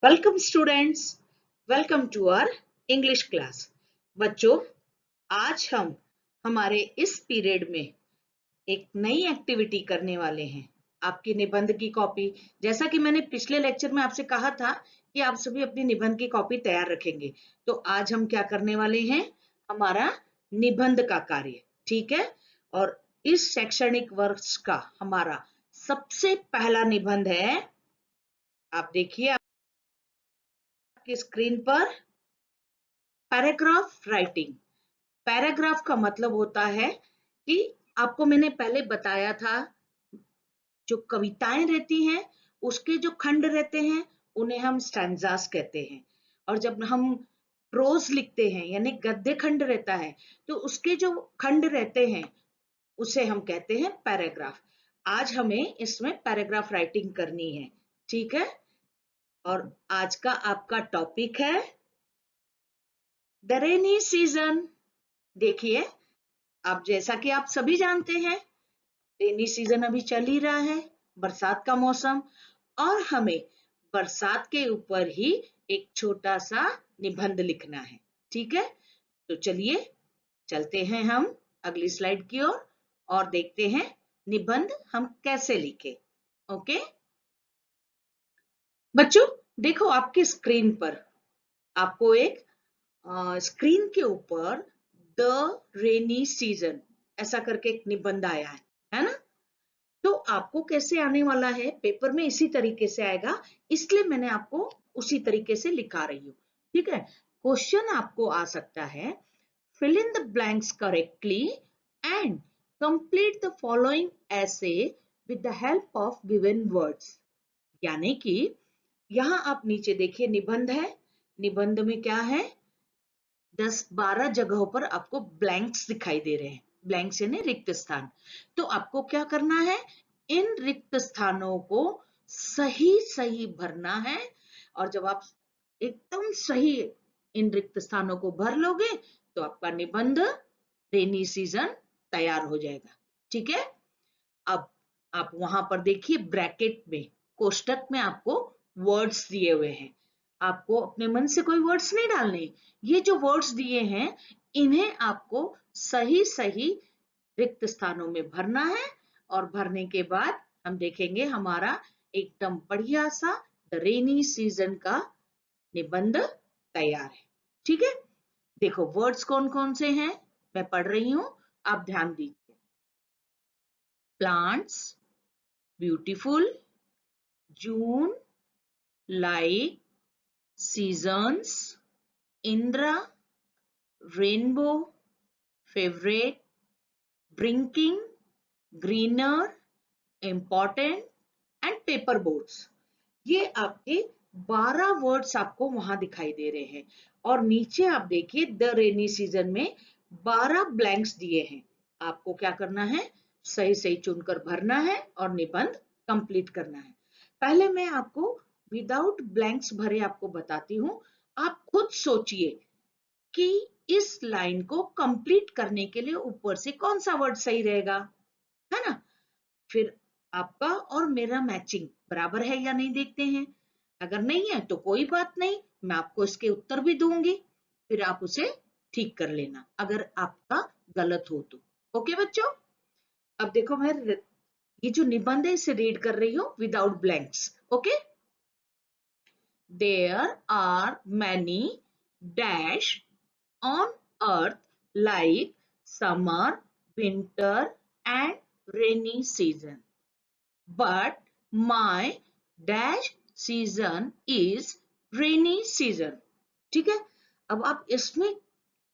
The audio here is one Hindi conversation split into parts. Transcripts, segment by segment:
Welcome students, welcome to our English class. बच्चों, आज हम हमारे इस पीरियड में एक नई एक्टिविटी करने वाले हैं। आपकी निबंध की कॉपी, जैसा कि मैंने पिछले लेक्चर में आपसे कहा था कि आप सभी अपनी निबंध की कॉपी तैयार रखेंगे, तो आज हम क्या करने वाले हैं, हमारा निबंध का कार्य। ठीक है। और इस शैक्षणिक वर्ष का हमारा सबसे पहला निबंध है, आप देखिए आपकी स्क्रीन पर, पैराग्राफ राइटिंग। पैराग्राफ का मतलब होता है कि आपको मैंने पहले बताया था, जो कविताएं रहती हैं उसके जो खंड रहते हैं उन्हें हम स्टैंजास कहते हैं, और जब हम प्रोज लिखते हैं यानी गद्य खंड रहता है तो उसके जो खंड रहते हैं उसे हम कहते हैं पैराग्राफ। आज हमें इसमें पैराग्राफ राइटिंग करनी है। ठीक है। और आज का आपका टॉपिक है द रेनी सीजन। देखिए, आप जैसा कि आप सभी जानते हैं, रेनी सीजन अभी चल ही रहा है, बरसात का मौसम, और हमें बरसात के ऊपर ही एक छोटा सा निबंध लिखना है। ठीक है। तो चलिए चलते हैं हम अगली स्लाइड की ओर और देखते हैं निबंध हम कैसे लिखे। ओके बच्चों, देखो आपकी स्क्रीन पर आपको एक स्क्रीन के ऊपर द रेनी सीजन ऐसा करके एक निबंध आया है ना। तो आपको कैसे आने वाला है, पेपर में इसी तरीके से आएगा, इसलिए मैंने आपको उसी तरीके से लिखा रही हूँ। ठीक है। क्वेश्चन आपको आ सकता है, fill in the blanks correctly and complete the following essay with the help of given words। यानी कि यहाँ आप नीचे देखिए निबंध है, निबंध में क्या है, 10-12 जगहों पर आपको ब्लैंक्स दिखाई दे रहे हैं। ब्लैंक्स यानी रिक्त स्थान। तो आपको क्या करना है, इन रिक्त स्थानों को सही सही भरना है, और जब आप एकदम सही इन रिक्त स्थानों को भर लोगे तो आपका निबंध रेनी सीजन तैयार हो जाएगा। ठीक है। अब आप वहां पर देखिए ब्रैकेट में, कोष्टक में आपको वर्ड्स दिए हुए हैं। आपको अपने मन से कोई वर्ड्स नहीं डालने, ये जो वर्ड्स दिए हैं इन्हें आपको सही सही रिक्त स्थानों में भरना है, और भरने के बाद हम देखेंगे हमारा एकदम बढ़िया सा रेनी सीजन का निबंध तैयार है। ठीक है। देखो वर्ड्स कौन कौन से हैं, मैं पढ़ रही हूं, आप ध्यान दीजिए। Plants, beautiful, June, like, seasons, Indra, rainbow, favorite, drinking, greener, important and paper boats। ये आपके 12 वर्ड्स आपको वहां दिखाई दे रहे हैं, और नीचे आप देखिए द रेनी सीजन में 12 ब्लैंक्स दिए हैं। आपको क्या करना है, सही सही चुनकर भरना है और निबंध कंप्लीट करना है। पहले मैं आपको विदाउट ब्लैंक्स भरे आपको बताती हूँ। आप खुद सोचिए कि इस लाइन को कंप्लीट करने के लिए ऊपर से कौन सा वर्ड सही रहेगा, है ना। फिर आपका और मेरा मैचिंग बराबर है या नहीं देखते हैं। अगर नहीं है तो कोई बात नहीं, मैं आपको इसके उत्तर भी दूंगी, फिर आप उसे ठीक कर लेना अगर आपका गलत हो तो। ओके बच्चों, अब देखो मैं ये जो निबंध है इसे रीड कर रही हूँ without blanks. Okay. There are many dash on earth like summer, winter and rainy season, but my dash season is rainy season। ठीक है। अब आप इसमें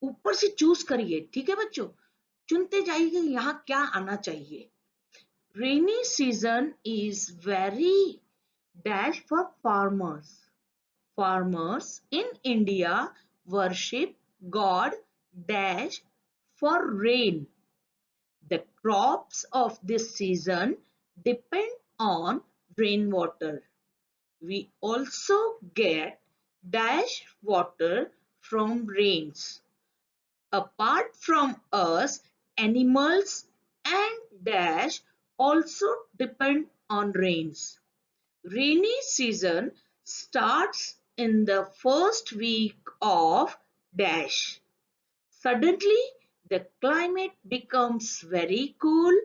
ऊपर से चूज करिए। ठीक है बच्चों, चुनते जाइए यहाँ क्या आना चाहिए। Rainy season is very dash for farmers। Farmers in India worship God dash for rain। The crops of this season depend on rainwater। We also get dash water from rains। Apart from us, animals and dash also depend on rains। Rainy season starts in the first week of dash. Suddenly, the climate becomes very cool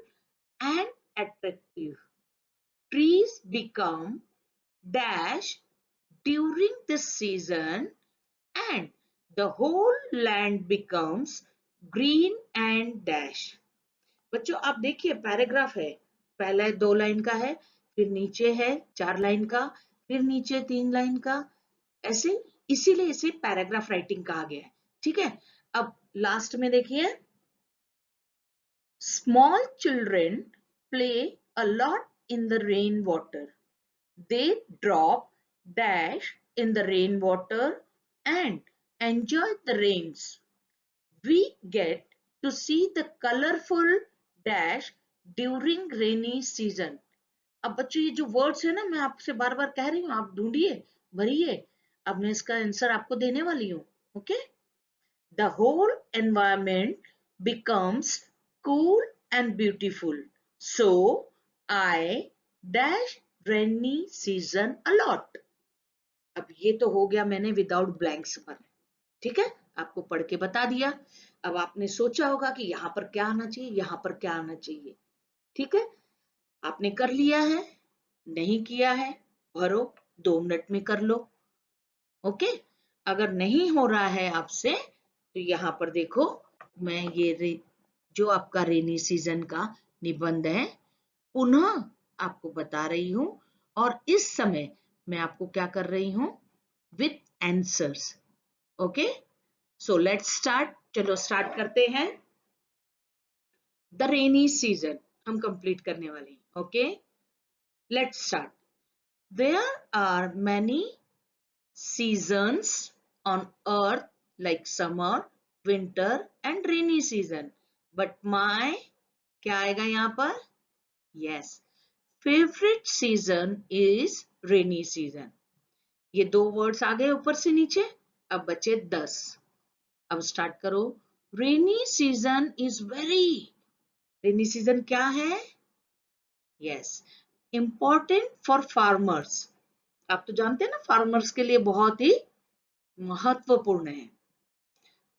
and attractive. Trees become dash during this season and the whole land becomes green and dash. बच्चों आप देखिए पैराग्राफ है, पहला 2 लाइन का है, फिर नीचे है 4 लाइन का, फिर नीचे 3 लाइन का, ऐसे इसीलिए इसे पैराग्राफ राइटिंग कहा गया है। ठीक है, अब लास्ट में देखिए, small children play a lot in the rain water, they drop dash in the rainwater and enjoy the rains. We get to see the colorful dash during rainy season. अब बच्चों ये जो वर्ड्स है ना, मैं आपसे बार बार कह रही हूँ, आप ढूंढिए, भरिए। अब मैं इसका आंसर आपको देने वाली हूँ। Okay, the whole environment becomes cool and beautiful. So I dash rainy season a lot. अब ये तो हो गया मैंने विदाउट ब्लैंक्स पर, ठीक है, आपको पढ़ के बता दिया। अब आपने सोचा होगा कि यहाँ पर क्या आना चाहिए, यहाँ पर क्या आना चाहिए। ठीक है, आपने कर लिया है, नहीं किया है, भरो, 2 मिनट में कर लो। ओके, अगर नहीं हो रहा है आपसे तो यहाँ पर देखो, मैं ये जो आपका रेनी सीजन का निबंध है पुनः आपको बता रही हूं, और इस समय मैं आपको क्या कर रही हूं, with answers. Okay, so let's start, चलो स्टार्ट करते हैं। द रेनी सीजन हम कंप्लीट करने वाले हैं। Okay, let's start. There are many seasons on earth like summer, winter and rainy season, but my क्या आएगा यहाँ पर, yes, favorite season is rainy season. ये 2 वर्ड्स आ गए ऊपर से नीचे, अब बचे 10। अब स्टार्ट करो। Rainy season is very, rainy season क्या है, यस, इंपॉर्टेंट फॉर फार्मर्स। आप तो जानते हैं ना, फार्मर्स के लिए बहुत ही महत्वपूर्ण है।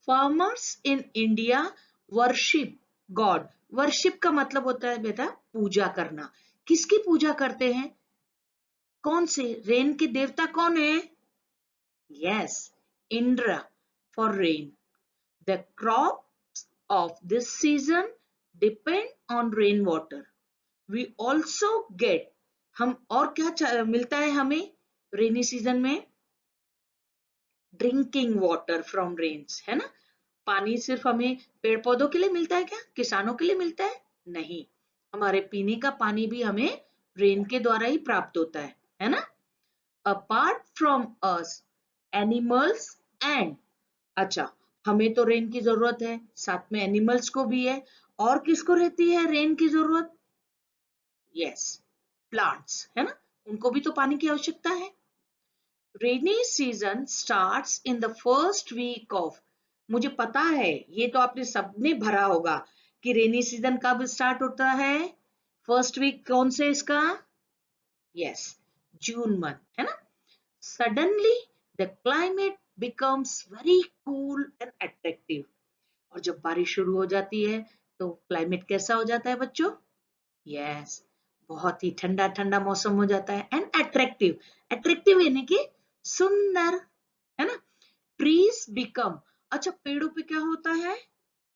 Farmers in India worship God. Worship का मतलब होता है बेटा पूजा करना। किसकी पूजा करते हैं, कौन से, रेन के देवता कौन है, yes, Indra, for rain. The crops of this season depend on rain water. We also get, हम और क्या मिलता है हमें रेनी सीजन में, ड्रिंकिंग वाटर फ्रॉम रेन्स, है ना। पानी सिर्फ हमें पेड़ पौधों के लिए मिलता है क्या, किसानों के लिए मिलता है, नहीं, हमारे पीने का पानी भी हमें रेन के द्वारा ही प्राप्त होता है ना। Apart from us animals and, अच्छा, हमें तो रेन की जरूरत है, साथ में एनिमल्स को भी है, और किसको रहती है रेन की जरूरत, यस, प्लांट्स, है ना, उनको भी तो पानी की आवश्यकता है। Rainy season starts in the first week of, मुझे पता है ये तो आपने सबने भरा होगा कि रेनी सीजन कब स्टार्ट होता है, फर्स्ट वीक कौन से इसका, यस, जून मंथ, है ना। Suddenly the climate becomes very cool and attractive, और जब बारिश शुरू हो जाती है तो क्लाइमेट कैसा हो जाता है बच्चों, यस, बहुत ही ठंडा ठंडा मौसम हो जाता है, एंड अट्रैक्टिव, अट्रैक्टिव यानी कि सुंदर, है ना। ट्रीज बिकम, अच्छा पेड़ों पे क्या होता है,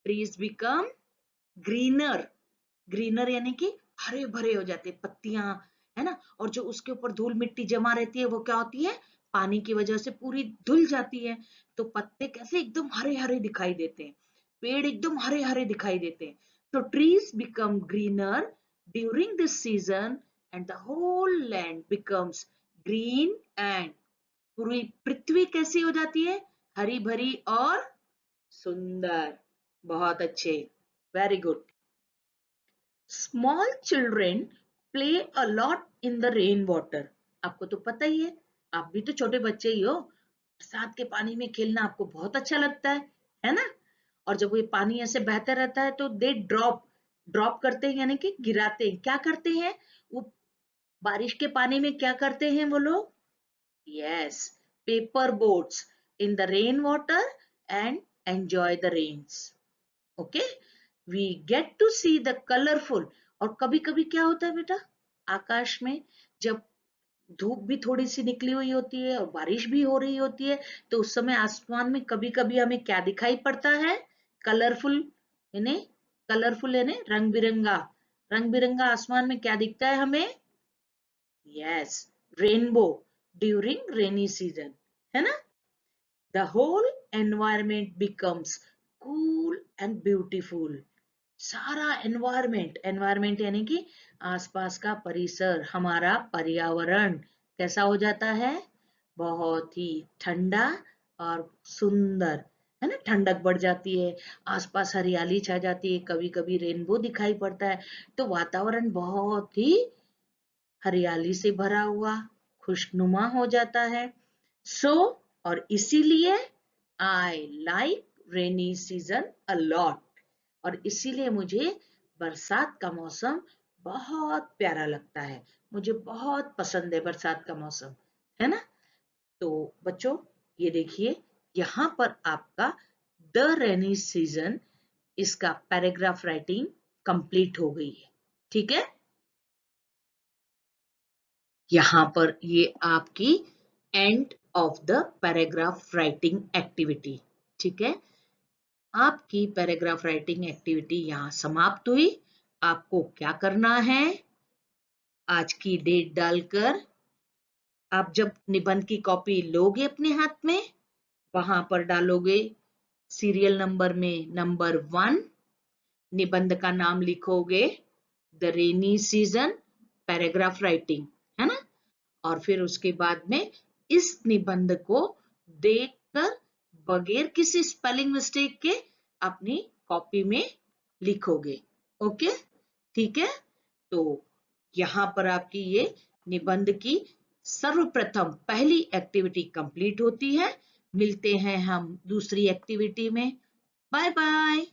ट्रीज बिकम ग्रीनर, ग्रीनर यानी कि हरे भरे हो जाते हैं, पत्तियां, है ना, और जो उसके ऊपर धूल मिट्टी जमा रहती है वो क्या होती है, पानी की वजह से पूरी धुल जाती है, तो पत्ते कैसे एकदम हरे हरे दिखाई देते हैं, पेड़ एकदम हरे हरे दिखाई देते हैं। तो trees become greener during this season and the whole land becomes green and, पूरी पृथ्वी कैसी हो जाती है, हरी भरी और सुंदर। बहुत अच्छे, very good. Small children play a lot in the rain water, आपको तो पता ही है, आप भी तो छोटे बच्चे ही हो, बरसात के पानी में खेलना आपको बहुत अच्छा लगता है ना। और जब ये पानी ऐसे बहता रहता है तो दे ड्रॉप, ड्रॉप करते हैं यानी कि गिराते हैं, क्या करते हैं वो, बारिश के पानी में क्या करते हैं वो लोग, yes, paper boats in the rainwater and enjoy the rains. Okay, we get to see the colorful. और कभी कभी क्या होता है बेटा, आकाश में जब धूप भी थोड़ी सी निकली हुई होती है और बारिश भी हो रही होती है, तो उस समय आसमान में कभी कभी हमें क्या दिखाई पड़ता है, कलरफुल, यानी कलरफुल यानी रंग बिरंगा, रंग बिरंगा आसमान में क्या दिखता है हमें, yes, rainbow during rainy season, है ना। The whole environment becomes cool and beautiful. सारा एनवायरमेंट, एनवायरमेंट यानी कि आसपास का परिसर, हमारा पर्यावरण कैसा हो जाता है, बहुत ही ठंडा और सुंदर, है ना। ठंडक बढ़ जाती है, आसपास हरियाली छा जाती है, कभी कभी रेनबो दिखाई पड़ता है, तो वातावरण बहुत ही हरियाली से भरा हुआ, खुशनुमा हो जाता है। सो और इसीलिए I like rainy season a lot, और इसीलिए मुझे बरसात का मौसम बहुत प्यारा लगता है, मुझे बहुत पसंद है बरसात का मौसम, है ना। तो बच्चों ये देखिए, यहाँ पर आपका द रेनी सीजन, इसका पैराग्राफ राइटिंग कंप्लीट हो गई है, ठीक है। यहाँ पर ये आपकी end of the paragraph writing activity, ठीक है। आपकी पैराग्राफ राइटिंग एक्टिविटी यहाँ समाप्त हुई। आपको क्या करना है, आज की डेट डालकर आप जब निबंध की कॉपी लोगे अपने हाथ में, वहां पर डालोगे सीरियल नंबर में नंबर 1, निबंध का नाम लिखोगे the rainy season paragraph writing, है ना। और फिर उसके बाद में इस निबंध को देखकर बगैर किसी स्पेलिंग मिस्टेक के अपनी कॉपी में लिखोगे, ओके, ठीक है। तो यहाँ पर आपकी ये निबंध की सर्वप्रथम पहली एक्टिविटी कंप्लीट होती है। मिलते हैं हम दूसरी एक्टिविटी में। Bye bye.